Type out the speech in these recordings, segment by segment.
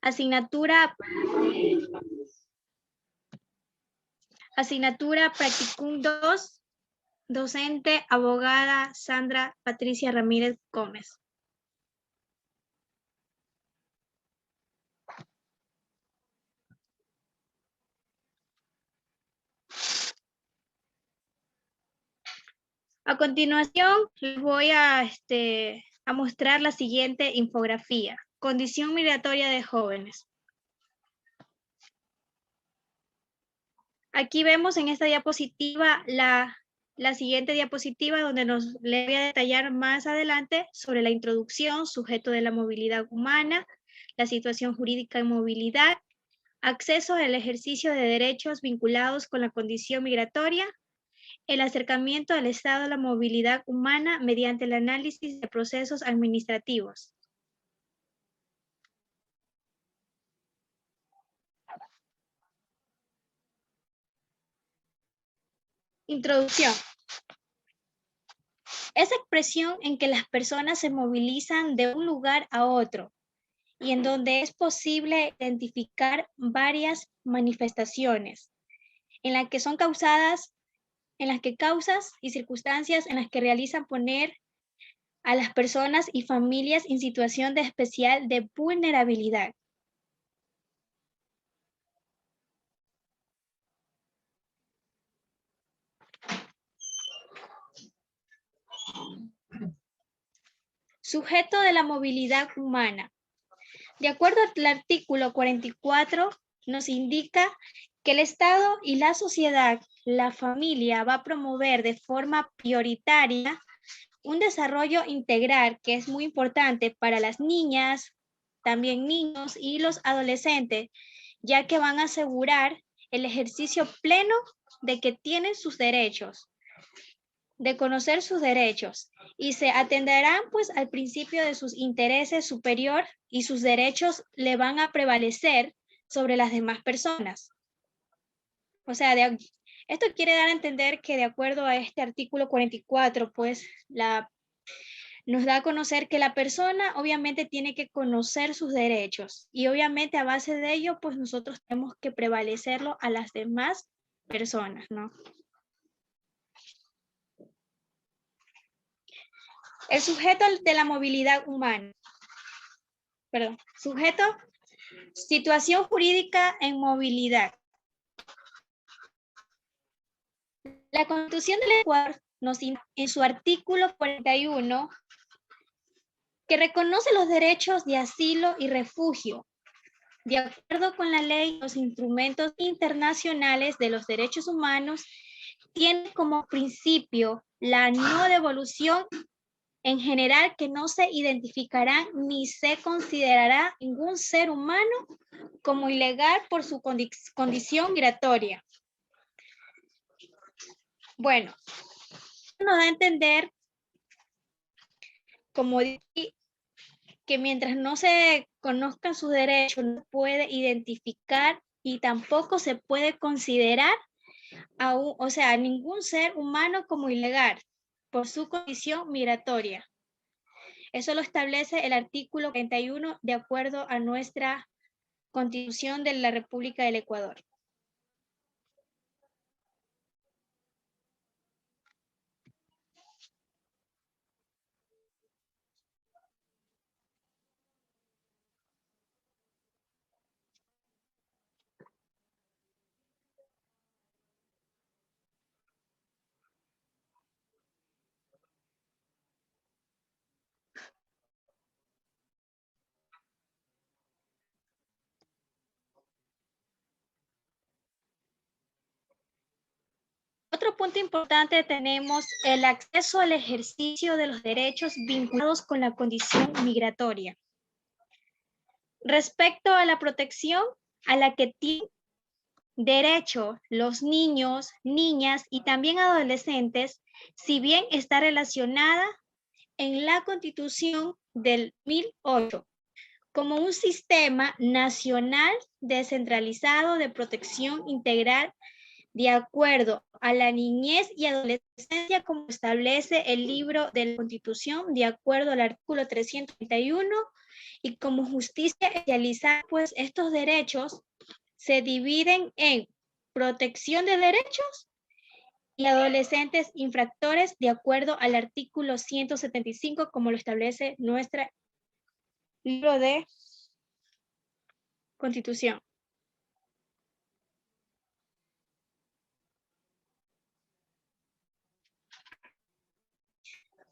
Asignatura Practicum 2, docente, abogada Sandra Patricia Ramírez Gómez. A continuación, les voy a mostrar la siguiente infografía. Condición migratoria de jóvenes. Aquí vemos en esta diapositiva la siguiente diapositiva donde les voy a detallar más adelante sobre la introducción, sujeto de la movilidad humana, la situación jurídica en movilidad, acceso al ejercicio de derechos vinculados con la condición migratoria, el acercamiento al estado de la movilidad humana mediante el análisis de procesos administrativos. Introducción. Esa expresión en que las personas se movilizan de un lugar a otro y en donde es posible identificar varias manifestaciones en las que causas y circunstancias en las que realizan poner a las personas y familias en situación de especial de vulnerabilidad. Sujeto de la movilidad humana. De acuerdo al artículo 44, nos indica que el Estado y la sociedad, la familia, va a promover de forma prioritaria un desarrollo integral que es muy importante para las niñas, también niños y los adolescentes, ya que van a asegurar el ejercicio pleno de que tienen sus derechos, de conocer sus derechos, y se atenderán pues al principio de sus intereses superior y sus derechos le van a prevalecer sobre las demás personas. O sea, esto quiere dar a entender que de acuerdo a este artículo 44, pues nos da a conocer que la persona obviamente tiene que conocer sus derechos y obviamente a base de ello, pues nosotros tenemos que prevalecerlo a las demás personas, ¿no? El sujeto de la movilidad humana. Perdón, sujeto, situación jurídica en movilidad. La Constitución del Ecuador nos indica en su artículo 41 que reconoce los derechos de asilo y refugio, de acuerdo con la ley, los instrumentos internacionales de los derechos humanos tienen como principio la no devolución en general, que no se identificará ni se considerará ningún ser humano como ilegal por su condición migratoria. Bueno, nos da a entender, como dije, que mientras no se conozcan sus derechos, no puede identificar y tampoco se puede considerar a ningún ser humano como ilegal por su condición migratoria. Eso lo establece el artículo 41 de acuerdo a nuestra Constitución de la República del Ecuador. Otro punto importante tenemos el acceso al ejercicio de los derechos vinculados con la condición migratoria. Respecto a la protección a la que tienen derecho los niños, niñas y también adolescentes, si bien está relacionada en la Constitución del 2008 como un sistema nacional descentralizado de protección integral de acuerdo a la niñez y adolescencia, como establece el libro de la Constitución, de acuerdo al artículo 331 y como justicia especializada, pues estos derechos se dividen en protección de derechos y adolescentes infractores de acuerdo al artículo 175, como lo establece nuestro libro de Constitución.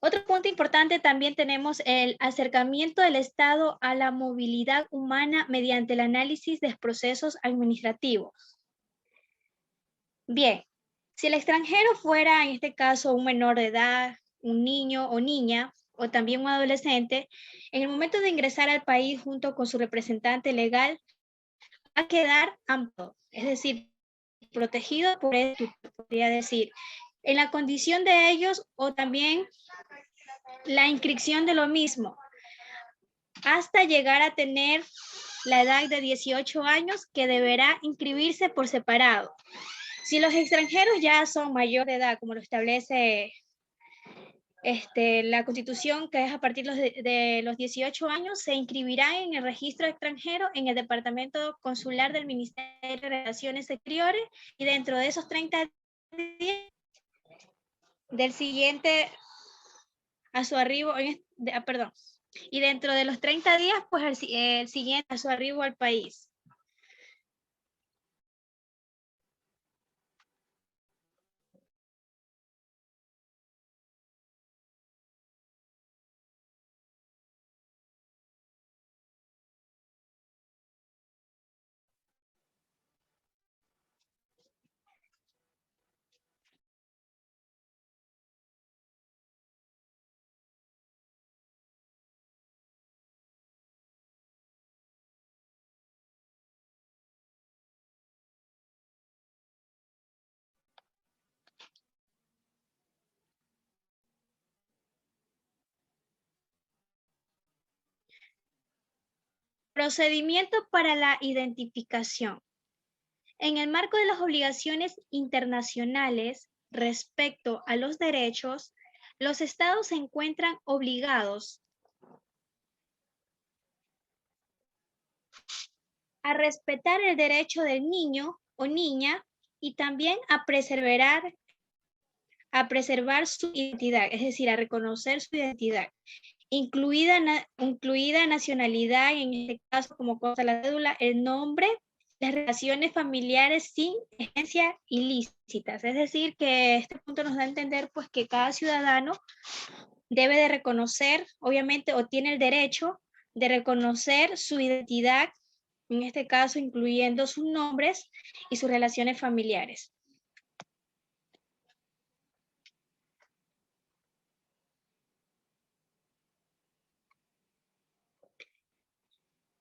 Otro punto importante también tenemos el acercamiento del Estado a la movilidad humana mediante el análisis de procesos administrativos. Bien, si el extranjero fuera, en este caso, un menor de edad, un niño o niña, o también un adolescente, en el momento de ingresar al país junto con su representante legal, va a quedar amparado, es decir, protegido por esto, podría decir, en la condición de ellos o también la inscripción de lo mismo, hasta llegar a tener la edad de 18 años que deberá inscribirse por separado. Si los extranjeros ya son mayor de edad, como lo establece la Constitución, que es a partir de los 18 años, se inscribirán en el registro extranjero en el Departamento Consular del Ministerio de Relaciones Exteriores y dentro de esos 30 días del siguiente a su arribo, perdón, y dentro de los 30 días, pues el siguiente a su arribo al país. Procedimiento para la identificación. En el marco de las obligaciones internacionales respecto a los derechos, los estados se encuentran obligados a respetar el derecho del niño o niña y también a preservar su identidad, es decir, a reconocer su identidad, incluida nacionalidad, en este caso como cosa la cédula, el nombre, las relaciones familiares sin esencia ilícitas. Es decir, que este punto nos da a entender pues que cada ciudadano debe de reconocer, obviamente, o tiene el derecho de reconocer su identidad, en este caso incluyendo sus nombres y sus relaciones familiares.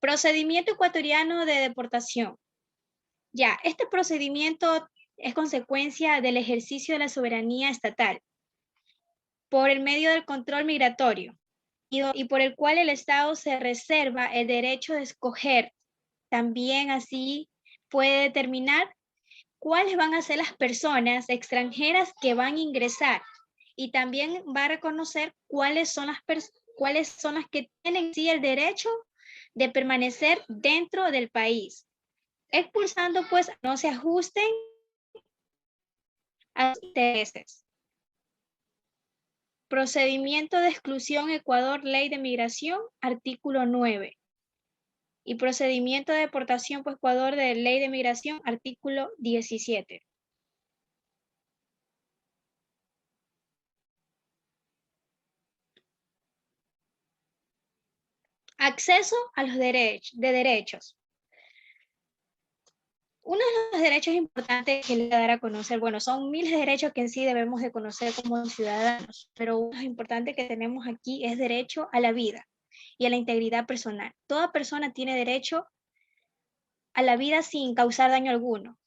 Procedimiento ecuatoriano de deportación. Ya, este procedimiento es consecuencia del ejercicio de la soberanía estatal por el medio del control migratorio y por el cual el Estado se reserva el derecho de escoger. También así puede determinar cuáles van a ser las personas extranjeras que van a ingresar y también va a reconocer cuáles son las que tienen sí el derecho de permanecer dentro del país, expulsando pues no se ajusten a sus intereses. Procedimiento de exclusión Ecuador, Ley de Migración, artículo 9. Y procedimiento de deportación por Ecuador de Ley de Migración, artículo 17. Acceso a los derechos. Uno de los derechos importantes que le voy a dar a conocer, bueno, son miles de derechos que en sí debemos de conocer como ciudadanos, pero uno importante que tenemos aquí es derecho a la vida y a la integridad personal. Toda persona tiene derecho a la vida sin causar daño alguno.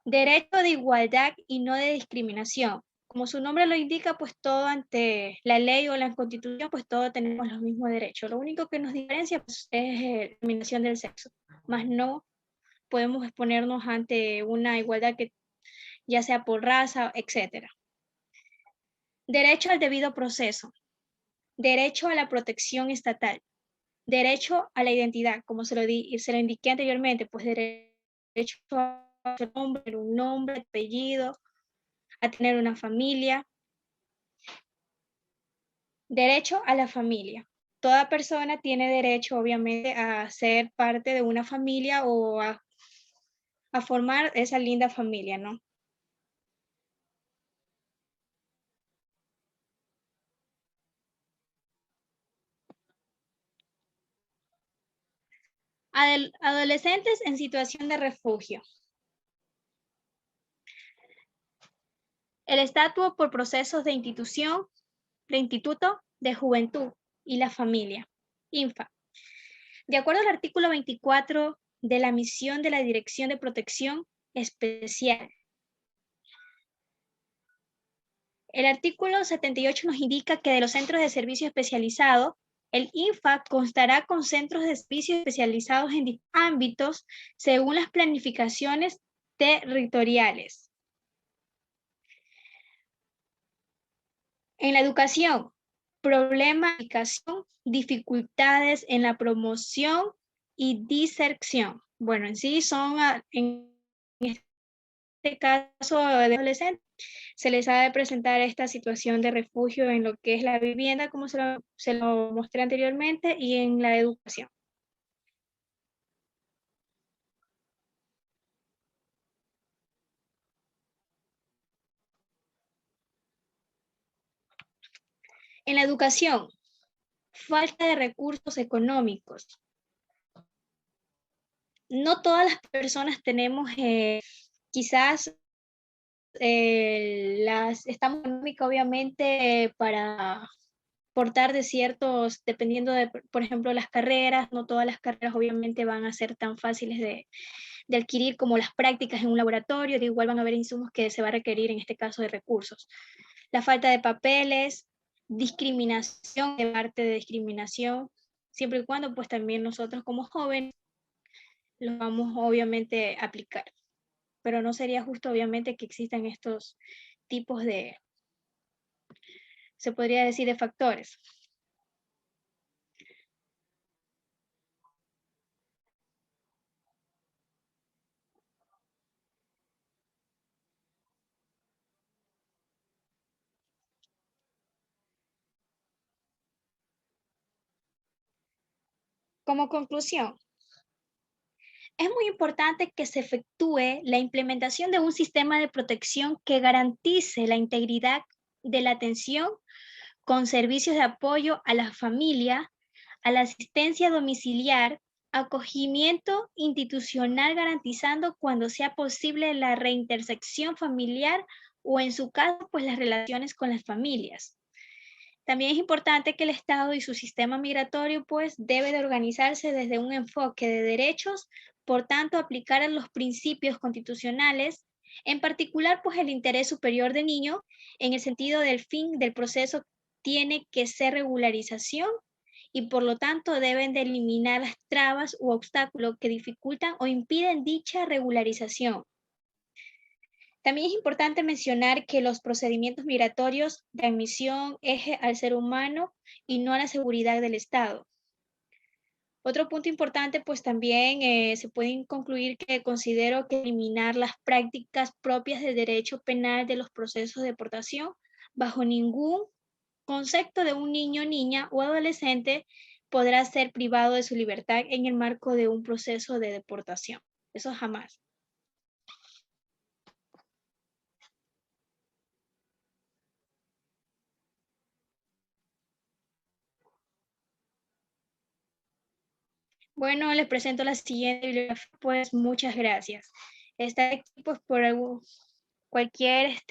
Derecho de igualdad y no de discriminación. Como su nombre lo indica, pues todo ante la ley o la constitución, pues todos tenemos los mismos derechos. Lo único que nos diferencia pues, es la discriminación del sexo, más no podemos exponernos ante una igualdad que ya sea por raza, etc. Derecho al debido proceso. Derecho a la protección estatal. Derecho a la identidad, como se lo indiqué anteriormente, pues derecho a tener un nombre, apellido, a tener una familia. Derecho a la familia. Toda persona tiene derecho, obviamente, a ser parte de una familia o a formar esa linda familia, ¿no? Adolescentes en situación de refugio. El estatuto por procesos de institución, de instituto, de juventud y la familia, INFA. De acuerdo al artículo 24 de la misión de la Dirección de Protección Especial, el artículo 78 nos indica que de los centros de servicio especializado, el INFA constará con centros de servicio especializados en ámbitos según las planificaciones territoriales. En la educación, problemas de educación, dificultades en la promoción y diserción. Bueno, en sí son, en este caso de adolescentes, se les ha de presentar esta situación de refugio en lo que es la vivienda, como se lo mostré anteriormente, y en la educación. En la educación, falta de recursos económicos. No todas las personas tenemos quizás estamos económica obviamente para portar de ciertos, dependiendo de, por ejemplo, las carreras, no todas las carreras obviamente van a ser tan fáciles de adquirir como las prácticas en un laboratorio, de igual van a haber insumos que se va a requerir en este caso de recursos. La falta de papeles, discriminación, de parte de discriminación, siempre y cuando pues también nosotros como jóvenes los vamos obviamente a aplicar. Pero no sería justo obviamente que existan estos tipos de, se podría decir, de factores. Como conclusión, es muy importante que se efectúe la implementación de un sistema de protección que garantice la integridad de la atención con servicios de apoyo a la familia, a la asistencia domiciliar, acogimiento institucional garantizando cuando sea posible la reintersección familiar o en su caso pues las relaciones con las familias. También es importante que el Estado y su sistema migratorio pues debe de organizarse desde un enfoque de derechos, por tanto aplicar a los principios constitucionales, en particular pues el interés superior del niño, en el sentido del fin del proceso tiene que ser regularización y por lo tanto deben de eliminar las trabas u obstáculos que dificultan o impiden dicha regularización. También es importante mencionar que los procedimientos migratorios de admisión eje al ser humano y no a la seguridad del Estado. Otro punto importante, pues también se puede concluir que considero que eliminar las prácticas propias del derecho penal de los procesos de deportación bajo ningún concepto de un niño, niña o adolescente podrá ser privado de su libertad en el marco de un proceso de deportación. Eso jamás. Bueno, les presento la siguiente bibliografía, pues muchas gracias. Está aquí pues por cualquier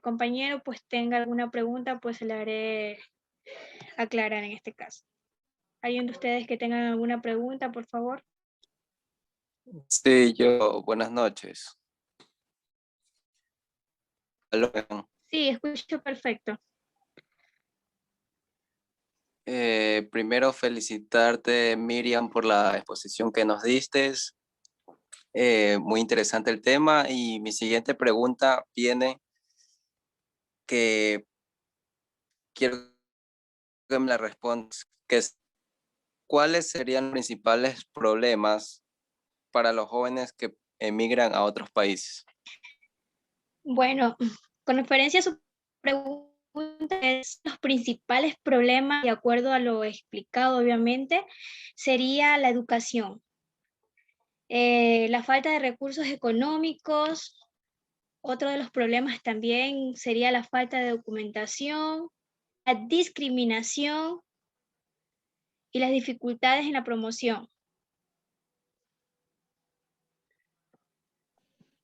compañero pues tenga alguna pregunta, pues se le haré aclarar en este caso. ¿Alguien de ustedes que tengan alguna pregunta, por favor? Sí, yo, buenas noches. Aló. Sí, escucho perfecto. Primero felicitarte, Miriam, por la exposición que nos diste. Muy interesante el tema y mi siguiente pregunta viene que quiero que me la respondas, que es ¿cuáles serían los principales problemas para los jóvenes que emigran a otros países? Bueno, con referencia a su pregunta, es los principales problemas, de acuerdo a lo explicado, obviamente, sería la educación, la falta de recursos económicos. Otro de los problemas también sería la falta de documentación, la discriminación y las dificultades en la promoción.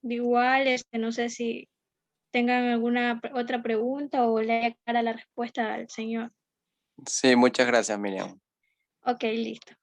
De igual, no sé si tengan alguna otra pregunta o le haya clara la respuesta al señor. Sí, muchas gracias, Miriam. Ok, listo.